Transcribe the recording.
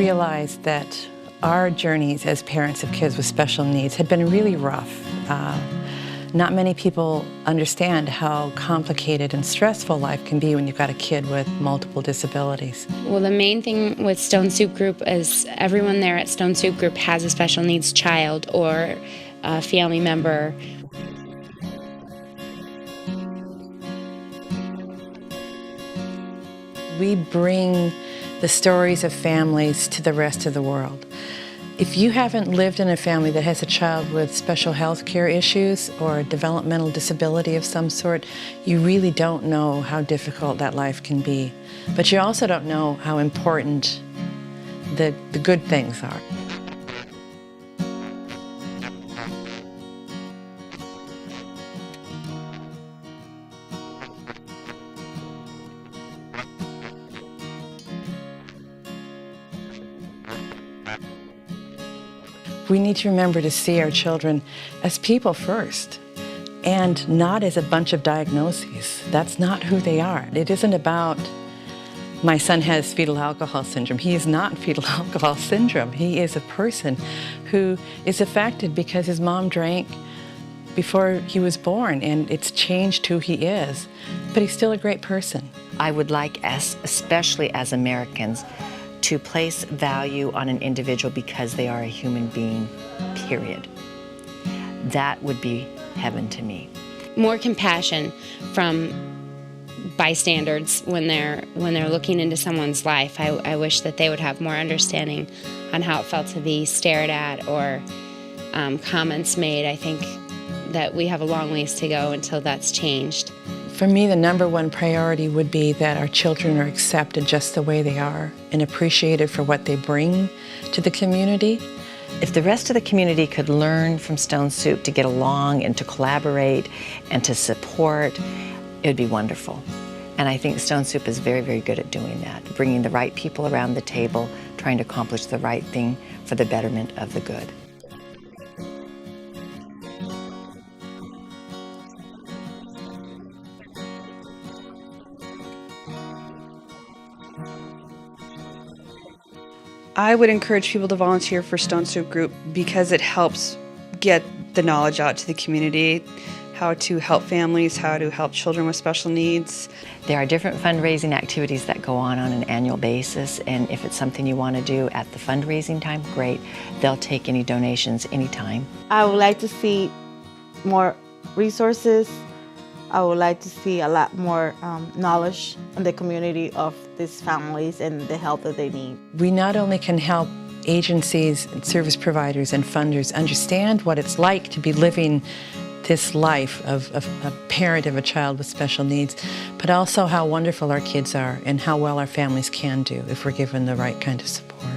realized that our journeys as parents of kids with special needs had been really rough. Not many people understand how complicated and stressful life can be when you've got a kid with multiple disabilities. Well, the main thing with Stone Soup Group is everyone there at Stone Soup Group has a special needs child or a family member. We bring the stories of families to the rest of the world. If you haven't lived in a family that has a child with special health care issues or a developmental disability of some sort, you really don't know how difficult that life can be. But you also don't know how important the good things are. We need to remember to see our children as people first and not as a bunch of diagnoses. That's not who they are. It isn't about, my son has fetal alcohol syndrome. He is not fetal alcohol syndrome. He is a person who is affected because his mom drank before he was born, and it's changed who he is. But he's still a great person. I would like us, especially as Americans, to place value on an individual because they are a human being, period. That would be heaven to me. More compassion from bystanders when they're looking into someone's life. I wish that they would have more understanding on how it felt to be stared at or comments made. I think that we have a long ways to go until that's changed. For me, the number one priority would be that our children are accepted just the way they are and appreciated for what they bring to the community. If the rest of the community could learn from Stone Soup to get along and to collaborate and to support, it would be wonderful. And I think Stone Soup is very, very good at doing that, bringing the right people around the table, trying to accomplish the right thing for the betterment of the good. I would encourage people to volunteer for Stone Soup Group because it helps get the knowledge out to the community, how to help families, how to help children with special needs. There are different fundraising activities that go on an annual basis, and if it's something you want to do at the fundraising time, great. They'll take any donations anytime. I would like to see more resources. I would like to see a lot more knowledge in the community of these families and the help that they need. We not only can help agencies and service providers and funders understand what it's like to be living this life of a parent of a child with special needs, but also how wonderful our kids are and how well our families can do if we're given the right kind of support.